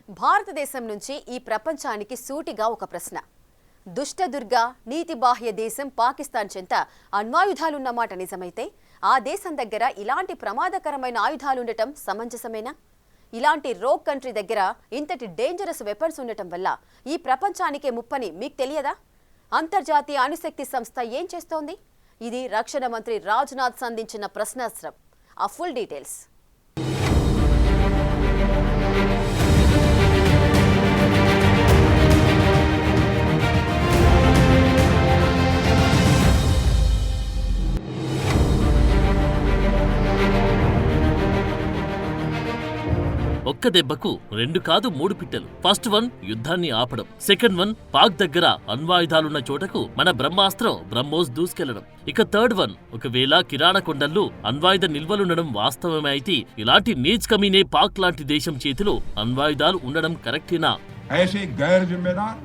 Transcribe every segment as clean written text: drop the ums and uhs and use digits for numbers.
భారతదేశం నుంచి ఈ ప్రపంచానికి సూటిగా ఒక ప్రశ్న. దుష్టదుర్గ నీతి బాహ్య దేశం పాకిస్తాన్ చెంత అణ్వాయుధాలున్న మాట నిజమైతే ఆ దేశం దగ్గర ఇలాంటి ప్రమాదకరమైన ఆయుధాలుండటం సమంజసమేనా? ఇలాంటి రోగ్ కంట్రీ దగ్గర ఇంతటి డేంజరస్ వెపన్స్ ఉండటం వల్ల ఈ ప్రపంచానికే ముప్పని మీకు తెలియదా? అంతర్జాతీయ అణుశక్తి సంస్థ ఏం చేస్తోంది? ఇది రక్షణ మంత్రి రాజ్నాథ్ సంధించిన ప్రశ్నాస్త్రం. ఆ ఫుల్ డీటెయిల్స్. ఒక్క దెబ్బకు రెండు కాదు మూడు పిట్టలు. ఫస్ట్ వన్ యుద్ధాన్ని ఆపడం, సెకండ్ వన్ పాక్ దగ్గర అణ్వాయుధాలున్న చోటకు మన బ్రహ్మాస్త్రం బ్రహ్మోస్ దూసుకెళ్లడం, ఇక థర్డ్ వన్ ఒకవేళ కిరాణా కొండల్లో అణ్వాయుధ నిల్వలుండడం వాస్తవమే అయితే ఇలాంటి నీచ్ కమీనే పాక్ లాంటి దేశం చేతిలో అణ్వాయుధాలు ఉండడం కరెక్టేనా? ऐसे गैर जिम्मेदार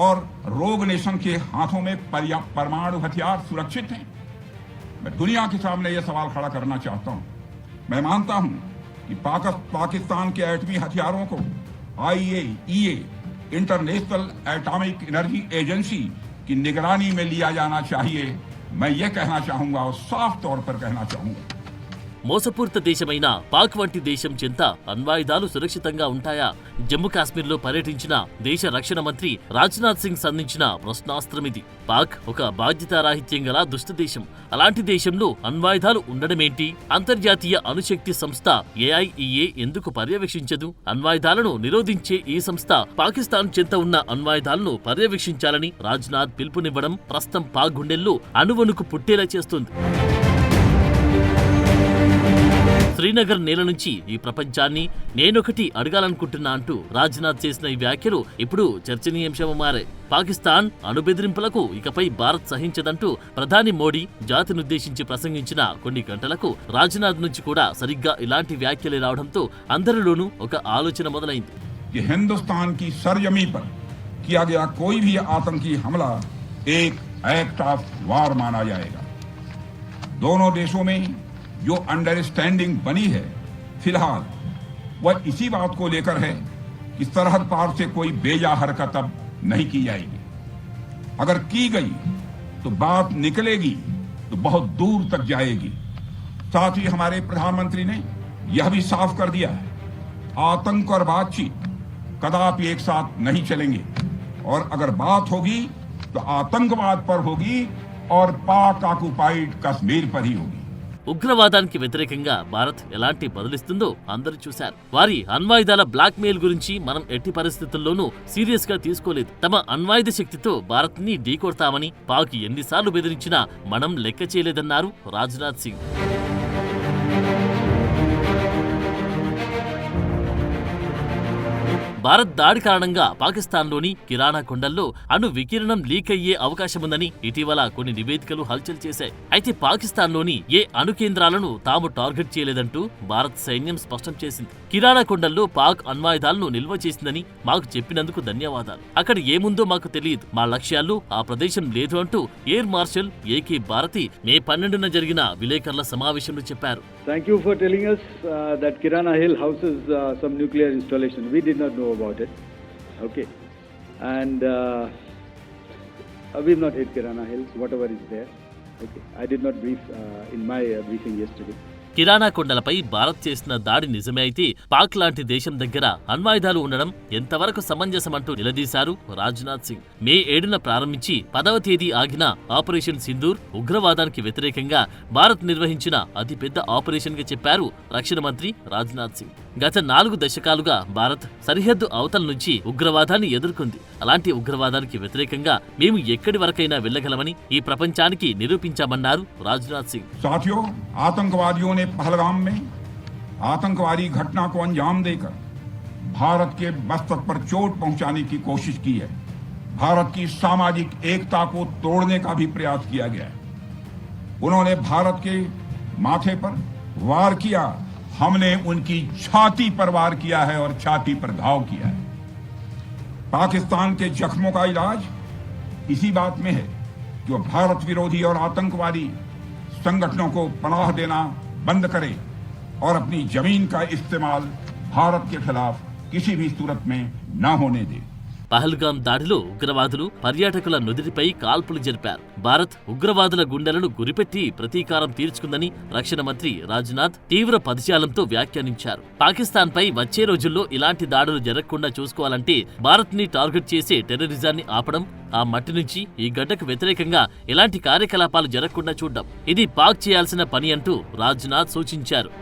और रोग नेशन के हाथों में परमाणु हथियार सुरक्षित हैं? मैं दुनिया के सामने यह सवाल खड़ा करना चाहता हूं। मैं मानता हूं कि पाकिस्तान के एटमी हथियारों को IAEA international atomic energy agency की निगरानी में लिया जाना चाहिए। मैं ये कहना चाहूंगा और साफ तौर पर कहना चाहूंगा, మోసపూరిత దేశమైన పాక్ వంటి దేశం చెంత అణ్వాయుధాలు సురక్షితంగా ఉంటాయా? జమ్మూ కాశ్మీర్లో పర్యటించిన దేశ రక్షణ మంత్రి రాజ్నాథ్ సింగ్ సంధించిన ప్రశ్నాస్త్రమిది. పాక్ ఒక బాధ్యతారాహిత్యం గల దుష్ట దేశం. అలాంటి దేశంలో అణ్వాయుధాలు ఉండడమేంటి? అంతర్జాతీయ అణుశక్తి సంస్థ AIEA ఎందుకు పర్యవేక్షించదు? అణ్వాయుధాలను నిరోధించే ఈ సంస్థ పాకిస్తాన్ చెంత ఉన్న అణ్వాయుధాలను పర్యవేక్షించాలని రాజ్నాథ్ పిలుపునివ్వడం ప్రస్తుతం పాక్ గుండెల్లో అణువణుకు పుట్టేలా చేస్తుంది. శ్రీనగర్ నేల నుంచి ఈ ప్రపంచాన్ని నేనొకటి అడగాలనుకుంటున్నా అంటూ రాజ్నాథ్ చేసిన ఈ వ్యాఖ్యలు ఇప్పుడు చర్చనీయాంశంగా మారాయి. పాకిస్తాన్ అణుబెదిరింపులకు ఇకపై భారత్ సహించదంటూ ప్రధాని మోడీ జాతినుద్దేశించి ప్రసంగించిన కొన్ని గంటలకు రాజ్నాథ్ నుంచి కూడా సరిగ్గా ఇలాంటి వ్యాఖ్యలే రావడంతో అందరిలోనూ ఒక ఆలోచన మొదలైంది. हिंदुस्तान की सरजमी पर किया गया कोई भी आतंकी हमला एक एक्ट ऑफ वार माना जाएगा। दोनों देशों में जो अंडरस्टैंडिंग बनी है फिलहाल वह इसी बात को लेकर है कि सरहद पार से कोई बेजा हरकत अब नहीं की जाएगी। अगर की गई तो बात निकलेगी तो बहुत दूर तक जाएगी। साथ ही हमारे प्रधानमंत्री ने यह भी साफ कर दिया है, आतंक और बातचीत कदापि एक साथ नहीं चलेंगे और अगर बात होगी तो आतंकवाद पर होगी और पाक ऑक्युपाइड कश्मीर पर ही होगी। ఉగ్రవాదానికి వ్యతిరేకంగా భారత్ ఎలాంటి బదులిస్తుందో అందరూ చూశారు. వారి అణ్వాయుధాల బ్లాక్ మెయిల్ గురించి మనం ఎట్టి పరిస్థితుల్లోనూ సీరియస్ గా తీసుకోలేదు. తమ అణ్వాయుధ శక్తితో భారత్ ని ఢీకొడతామని పాక్ ఎన్నిసార్లు బెదిరించినా మనం లెక్క చేయలేదన్నారు రాజ్నాథ్ సింగ్. భారత్ దాడి కారణంగా పాకిస్తాన్లోని కిరాణా కొండల్లో అణు వికిరణం లీక్ అయ్యే అవకాశముందని ఇటీవల కొన్ని నివేదికలు హల్చల్ చేశాయి. అయితే పాకిస్తాన్లోని ఏ అణు కేంద్రాలను తాము టార్గెట్ చేయలేదంటూ భారత్ సైన్యం స్పష్టం చేసింది. కిరాణా కొండల్లో పాక్ అణ్వాయుధాలను నిల్వ చేసిందని మాకు చెప్పినందుకు ధన్యవాదాలు. అక్కడ ఏముందో మాకు తెలియదు, మా లక్ష్యాల్లో ఆ ప్రదేశం లేదు అంటూ ఎయిర్ మార్షల్ AK భారతి మే 12న జరిగిన విలేకరుల సమావేశంలో చెప్పారు. Thank you for telling us that Kirana Hill houses some nuclear installation. We did not know about it. Okay. And we've not hit Kirana Hills, whatever is there. Okay. I did not brief in my briefing yesterday. కిరాణా కొండలపై భారత్ చేసిన దాడి నిజమే అయితే పాక్ లాంటి దేశం దగ్గర అణ్వాయుధాలు ఉండడం ఎంతవరకు సమంజసమంటూ నిలదీశారు రాజ్నాథ్ సింగ్. మే 7న ప్రారంభించి 10వ తేదీ ఆగిన ఆపరేషన్ సింధూర్ ఉగ్రవాదానికి వ్యతిరేకంగా భారత్ నిర్వహించిన అతిపెద్ద ఆపరేషన్ గా చెప్పారు రక్షణ మంత్రి రాజ్నాథ్ సింగ్. గత 4 దశకాలుగా భారత్ సరిహద్దు అవతల నుంచి ఉగ్రవాదాన్ని ఎదుర్కొంది. అలాంటి ఉగ్రవాదానికి వ్యతిరేకంగా మేము ఎక్కడి వరకైనా వెళ్లగలమని ఈ ప్రపంచానికి నిరూపించామన్నారు రాజ్నాథ్ సింగ్. साथियों, आतंकवादियों ने पहलगाम में आतंकवादी घटना को अंजाम देकर भारत के मस्तक पर चोट पहुंचाने की कोशिश की है। भारत की सामाजिक एकता को तोड़ने का भी प्रयास किया गया है। उन्होंने भारत के माथे पर वार किया, हमने उनकी छाती पर वार किया है और छाती पर घाव किया है। पाकिस्तान के जख्मों का इलाज इसी बात में है कि वो भारत विरोधी और आतंकवादी संगठनों को पनाह देना बंद करे और अपनी जमीन का इस्तेमाल भारत के खिलाफ किसी भी सूरत में न होने दे। పహల్గాం దాడిలో ఉగ్రవాదులు పర్యాటకుల నుదిటిపై కాల్పులు జరిపారు. భారత్ ఉగ్రవాదుల గుండెలను గురిపెట్టి ప్రతీకారం తీర్చుకుందని రక్షణ మంత్రి రాజ్నాథ్ తీవ్ర పదజాలంతో వ్యాఖ్యానించారు. పాకిస్తాన్పై వచ్చే రోజుల్లో ఇలాంటి దాడులు జరగకుండా చూసుకోవాలంటే భారత్ని టార్గెట్ చేసే టెర్రరిజాన్ని ఆపడం, ఆ మట్టి నుంచి ఈ గడ్డకు వ్యతిరేకంగా ఎలాంటి కార్యకలాపాలు జరగకుండా చూడడం ఇది పాక్ చేయాల్సిన పని అంటూ రాజ్నాథ్ సూచించారు.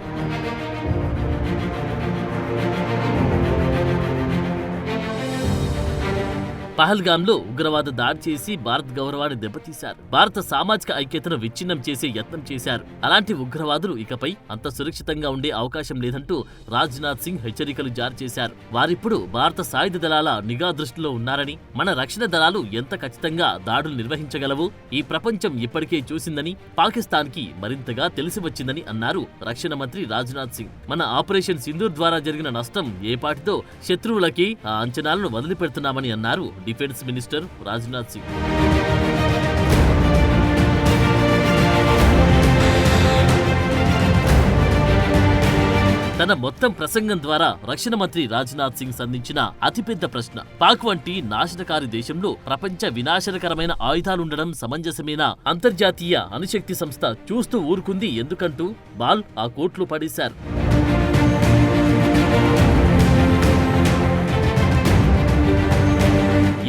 పహల్గాంలో ఉగ్రవాద దాడి చేసి భారత్ గౌరవాన్ని దెబ్బతీశారు. భారత సామాజిక ఐక్యతను విచ్ఛిన్నం చేసే యత్నం చేశారు. అలాంటి ఉగ్రవాదులు ఇకపై అంత సురక్షితంగా ఉండే అవకాశం లేదంటూ రాజ్నాథ్ సింగ్ హెచ్చరికలు జారీ చేశారు. వారిప్పుడు భారత సాయుధ దళాల నిఘా దృష్టిలో ఉన్నారని, మన రక్షణ దళాలు ఎంత ఖచ్చితంగా దాడులు నిర్వహించగలవో ఈ ప్రపంచం ఇప్పటికే చూసిందని, పాకిస్తాన్కి మరింతగా తెలిసి వచ్చిందని అన్నారు రక్షణ మంత్రి రాజ్నాథ్ సింగ్. మన ఆపరేషన్ సింధూర్ ద్వారా జరిగిన నష్టం ఏపాటిదో శత్రువులకి ఆ అంచనాలను వదిలిపెడుతున్నామని అన్నారు డిఫెన్స్ మినిస్టర్ రాజ్నాథ్ సింగ్. తన మొత్తం ప్రసంగం ద్వారా రక్షణ మంత్రి రాజ్నాథ్ సింగ్ సంధించిన అతిపెద్ద ప్రశ్న, పాక్ వంటి నాశనకారి దేశంలో ప్రపంచ వినాశనకరమైన ఆయుధాలుండడం సమంజసమేనా? అంతర్జాతీయ అణుశక్తి సంస్థ చూస్తూ ఊరుకుంది ఎందుకంటూ బాల్ ఆ కోర్టులో పడేశారు.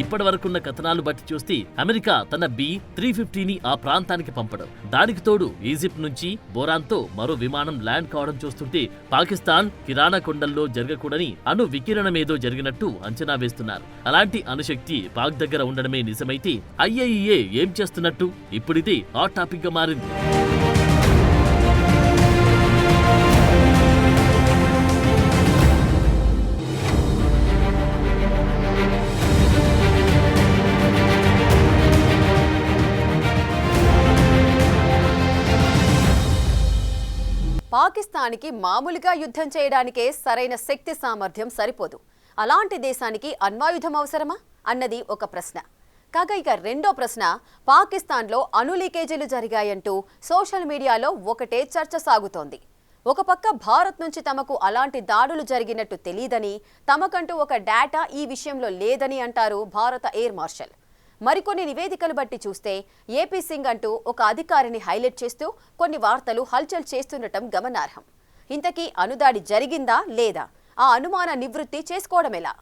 ఇప్పటి వరకున్న కథనాలు బట్టి చూస్తే అమెరికా తన B-350ని ఆ ప్రాంతానికి పంపడం, దానికి తోడు ఈజిప్ట్ నుంచి బోరాన్తో మరో విమానం ల్యాండ్ కావడం చూస్తుంటే పాకిస్తాన్ కిరాణా కొండల్లో జరగకూడని అణు వికిరణమేదో జరిగినట్టు అంచనా వేస్తున్నారు. అలాంటి అణుశక్తి పాక్ దగ్గర ఉండడమే నిజమైతే IAEA ఏం చేస్తున్నట్టు ఇప్పుడిదే హాట్ టాపిక్ గా మారింది. పాకిస్తాన్కి మామూలుగా యుద్ధం చేయడానికే సరైన శక్తి సామర్థ్యం సరిపోదు. అలాంటి దేశానికి అణ్వాయుధం అవసరమా అన్నది ఒక ప్రశ్న. కాగా ఇక రెండో ప్రశ్న, పాకిస్తాన్లో అణు లీకేజీలు జరిగాయంటూ సోషల్ మీడియాలో ఒకటే చర్చ సాగుతోంది. ఒక పక్క భారత్ నుంచి తమకు అలాంటి దాడులు జరిగినట్టు తెలియదని, తమకంటూ ఒక డేటా ఈ విషయంలో లేదని అంటారు భారత ఎయిర్ మార్షల్. మరికొన్ని నివేదికలు బట్టి చూస్తే ఏపీ సింగ్ అంటూ ఒక అధికారిని హైలైట్ చేస్తూ కొన్ని వార్తలు హల్చల్ చేస్తుండటం గమనార్హం. ఇంతకీ అణుదాడి జరిగిందా లేదా? ఆ అనుమాన నివృత్తి చేసుకోవడమెలా?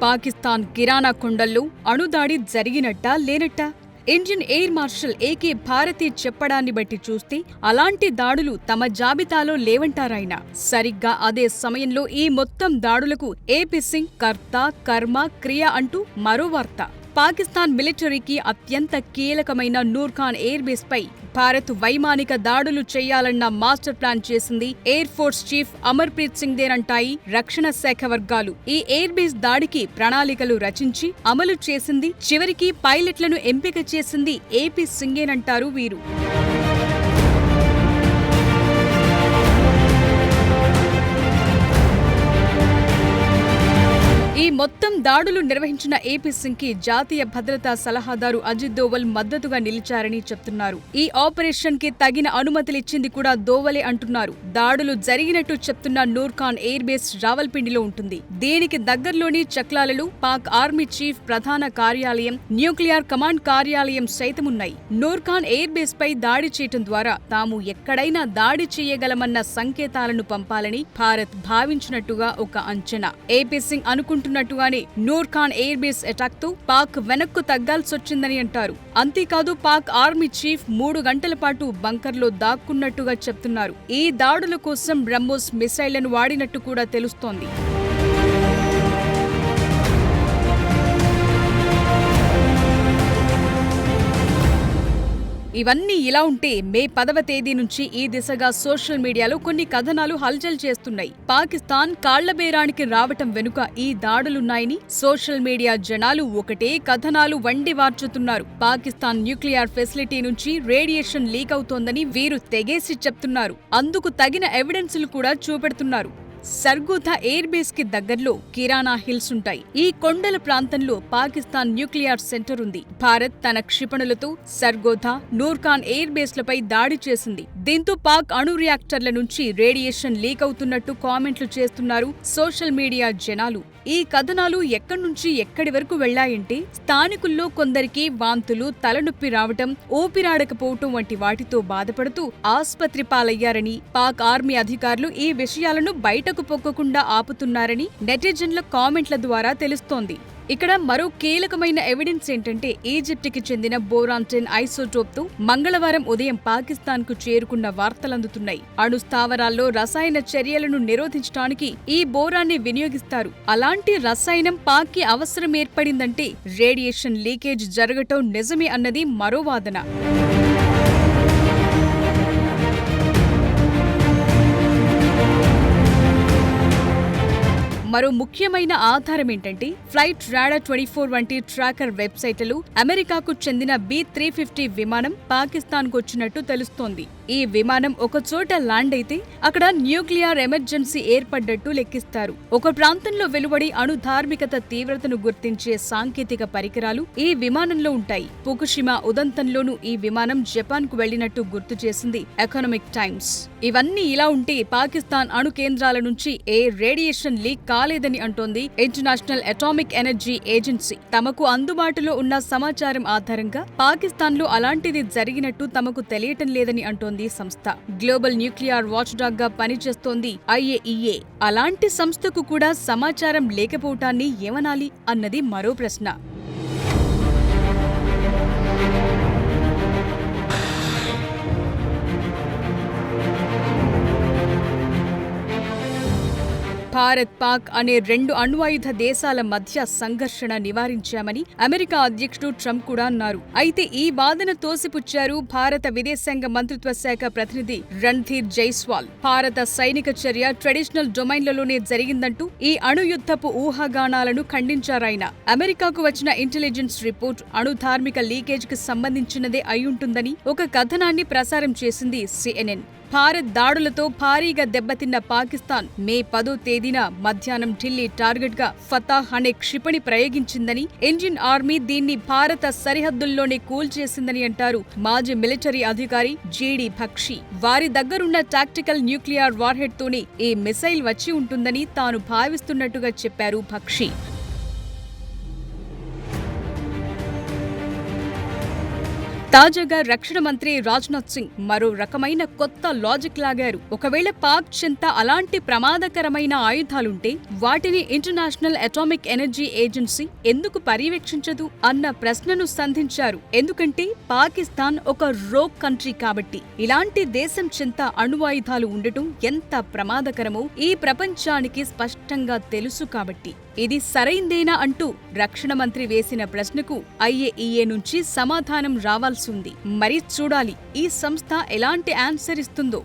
పాకిస్తాన్ కిరాణా కొండల్లో అణుదాడి జరిగినట్టా లేనట్టా? Indian air marshal AK Bharti చెప్పడాన్ని బట్టి చూస్తే అలాంటి దాడులు తమ జాబితాలో లేవంటారాయన. సరిగ్గా అదే సమయంలో ఈ మొత్తం దాడులకు ఏపీ సింగ్ కర్త, కర్మ, క్రియ అంటూ మరో వార్త. పాకిస్తాన్ మిలిటరీకి అత్యంత కీలకమైన నూర్ఖాన్ ఎయిర్ బేస్ పై భారత్ వైమానిక దాడులు చేయాలన్న మాస్టర్ ప్లాన్ చేసింది air force chief Amarpreet Singh దేనంటాయి రక్షణ శాఖ వర్గాలు. ఈ ఎయిర్ బేస్ దాడికి ప్రణాళికలు రచించి అమలు చేసింది, చివరికి పైలట్లను ఎంపిక చేసింది ఏపీ సింగేనంటారు వీరు. ఈ మొత్తం దాడులు నిర్వహించిన ఏపీ సింగ్ కి జాతీయ భద్రతా సలహాదారు అజిత్ దోవల్ మద్దతుగా నిలిచారని చెప్తున్నారు. ఈ ఆపరేషన్ కి తగిన అనుమతులిచ్చింది కూడా దోవలే అంటున్నారు. దాడులు జరిగినట్టు చెప్తున్న నూర్ఖాన్ ఎయిర్ బేస్ రావల్పిండిలో ఉంటుంది. దీనికి దగ్గరలోని చక్లాలలో పాక్ ఆర్మీ చీఫ్ ప్రధాన కార్యాలయం, న్యూక్లియర్ కమాండ్ కార్యాలయం సైతమున్నాయి. నూర్ఖాన్ ఎయిర్ బేస్ పై దాడి చేయటం ద్వారా తాము ఎక్కడైనా దాడి చేయగలమన్న సంకేతాలను పంపాలని భారత్ భావించినట్టుగా ఒక అంచనా. ఏపీ సింగ్ అనుకుంటున్నట్టుగానే నూర్ఖాన్ ఎయిర్ బేస్ అటాక్ తో పాక్ వెనక్కు తగ్గాల్సొచ్చిందని అంటారు. అంతేకాదు పాక్ ఆర్మీ చీఫ్ 3 గంటల పాటు బంకర్లో దాక్కున్నట్టుగా చెప్తున్నారు. ఈ దాడుల కోసం బ్రహ్మోస్ మిసైళ్లను వాడినట్టు కూడా తెలుస్తోంది. ఇవన్నీ ఇలా ఉంటే మే 10వ తేదీ నుంచి ఈ దిశగా సోషల్ మీడియాలో కొన్ని కథనాలు హల్చల్ చేస్తున్నాయి. పాకిస్తాన్ కాళ్లబేరానికి రావటం వెనుక ఈ దాడులున్నాయని సోషల్ మీడియా జనాలు ఒకటే కథనాలు వండి వార్చుతున్నారు. పాకిస్తాన్ న్యూక్లియర్ ఫెసిలిటీ నుంచి రేడియేషన్ లీక్ అవుతోందని వీరు తెగేసి చెప్తున్నారు. అందుకు తగిన ఎవిడెన్సులు కూడా చూపెడుతున్నారు. సర్గోధా ఎయిర్ బేస్ కి దగ్గర్లో కిరానా హిల్స్ ఉంటాయి. ఈ కొండల ప్రాంతంలో పాకిస్తాన్ న్యూక్లియర్ సెంటర్ ఉంది. భారత్ తన క్షిపణులతో సర్గోధా, నూర్ఖాన్ ఎయిర్ బేస్లపై దాడి చేసింది. దీంతో పాక్ అణు రియాక్టర్ల నుంచి రేడియేషన్ లీక్ అవుతున్నట్టు కామెంట్లు చేస్తున్నారు సోషల్ మీడియా జనాలు. ఈ కథనాలు ఎక్కడి నుంచి ఎక్కడి వరకు వెళ్లాయంటే స్థానికుల్లో కొందరికి వాంతులు, తలనొప్పి రావటం, ఊపిరాడకపోవటం వంటి వాటితో బాధపడుతూ ఆస్పత్రి పాలయ్యారని, పాక్ ఆర్మీ అధికారులు ఈ విషయాలను బయటకు పొక్కకుండా ఆపుతున్నారని నెటిజన్ల కామెంట్ల ద్వారా తెలుస్తోంది. ఇక్కడ మరో కీలకమైన ఎవిడెన్స్ ఏంటంటే ఈజిప్ట్కి చెందిన బోరాన్ 10 ఐసోటోప్తో మంగళవారం ఉదయం పాకిస్తాన్కు చేరుకున్న వార్తలందుతున్నాయి. అణు స్థావరాల్లో రసాయన చర్యలను నిరోధించడానికి ఈ బోరాన్ని వినియోగిస్తారు. అలాంటి రసాయనం పాక్కి అవసరం ఏర్పడిందంటే రేడియేషన్ లీకేజ్ జరగటం నిజమే అన్నది మరో వాదన. మరో ముఖ్యమైన ఆధారం ఏంటంటే ఫ్లైట్ రాడార్ 24 వంటి ట్రాకర్ వెబ్సైట్లలో అమెరికాకు చెందిన B-350 విమానం పాకిస్తాన్కు వచ్చినట్టు తెలుస్తోంది. ఈ విమానం ఒక చోట ల్యాండ్ అయితే అక్కడ న్యూక్లియర్ ఎమర్జెన్సీ ఏర్పడ్డట్టు లెక్కిస్తారు. ఒక ప్రాంతంలో వెలువడి అణు ధార్మికత తీవ్రతను గుర్తించే సాంకేతిక పరికరాలు ఈ విమానంలో ఉంటాయి. ఫుకుషిమా ఉదంతంలోనూ ఈ విమానం జపాన్కు వెళ్లినట్టు గుర్తు చేసింది ఎకనామిక్ టైమ్స్. ఇవన్నీ ఇలా ఉంటే పాకిస్తాన్ అణు కేంద్రాల నుంచి ఏ రేడియేషన్ లీక్ కాలేదని అంటోంది ఇంటర్నేషనల్ అటామిక్ ఎనర్జీ ఏజెన్సీ. తమకు అందుబాటులో ఉన్న సమాచారం ఆధారంగా పాకిస్తాన్లో అలాంటిది జరిగినట్టు తమకు తెలియటం లేదని అంటోంది సంస్థ. గ్లోబల్ న్యూక్లియర్ వాచ్డాగ్ గా పనిచేస్తోంది IAEA. అలాంటి సంస్థకు కూడా సమాచారం లేకపోవటాన్ని ఏమనాలి అన్నది మరో ప్రశ్న. భారత్, పాక్ అనే రెండు అణ్వాయుధ దేశాల మధ్య సంఘర్షణ నివారించామని అమెరికా అధ్యక్షుడు ట్రంప్ కూడా అన్నారు. అయితే ఈ వాదన తోసిపుచ్చారు భారత విదేశాంగ మంత్రిత్వ శాఖ ప్రతినిధి రణ్ధీర్ జైస్వాల్. భారత సైనిక చర్య ట్రెడిషనల్ డొమైన్లలోనే జరిగిందంటూ ఈ అణుయుద్ధపు ఊహాగానాలను ఖండించారాయన. అమెరికాకు వచ్చిన ఇంటెలిజెన్స్ రిపోర్ట్ అణు ధార్మిక లీకేజ్ కి సంబంధించినదే అయ్యుంటుందని ఒక కథనాన్ని ప్రసారం చేసింది CNN. భారత్ దాడులతో భారీగా దెబ్బతిన్న పాకిస్తాన్ మే 10వ తేదీన మధ్యాహ్నం ఢిల్లీ టార్గెట్ గా ఫతాహ్ అనే క్షిపణి ప్రయోగించిందని, ఇండియన్ ఆర్మీ దీన్ని భారత సరిహద్దుల్లోనే కూల్చేసిందని అంటారు మాజీ మిలిటరీ అధికారి GD భక్షి. వారి దగ్గరున్న టాక్టికల్ న్యూక్లియర్ వార్హెడ్ తోనే ఈ మిసైల్ వచ్చి ఉంటుందని తాను భావిస్తున్నట్టుగా చెప్పారు భక్షి. తాజాగా రక్షణ మంత్రి రాజ్నాథ్ సింగ్ మరో రకమైన కొత్త లాజిక్ లాగారు. ఒకవేళ పాక్ చెంత అలాంటి ప్రమాదకరమైన ఆయుధాలుంటే వాటిని ఇంటర్నేషనల్ అటామిక్ ఎనర్జీ ఏజెన్సీ ఎందుకు పర్యవేక్షించదు అన్న ప్రశ్నను సంధించారు. ఎందుకంటే పాకిస్తాన్ ఒక రోగ్ కంట్రీ కాబట్టి. ఇలాంటి దేశం చెంత అణువాయుధాలు ఉండటం ఎంత ప్రమాదకరమో ఈ ప్రపంచానికి స్పష్టంగా తెలుసు కాబట్టి. ఇది సరైందేనా అంటూ రక్షణ మంత్రి వేసిన ప్రశ్నకు IAEA నుంచి సమాధానం రావాల్సి ఉంది. మరి చూడాలి ఈ సంస్థ ఎలాంటి ఆన్సర్ ఇస్తుందో.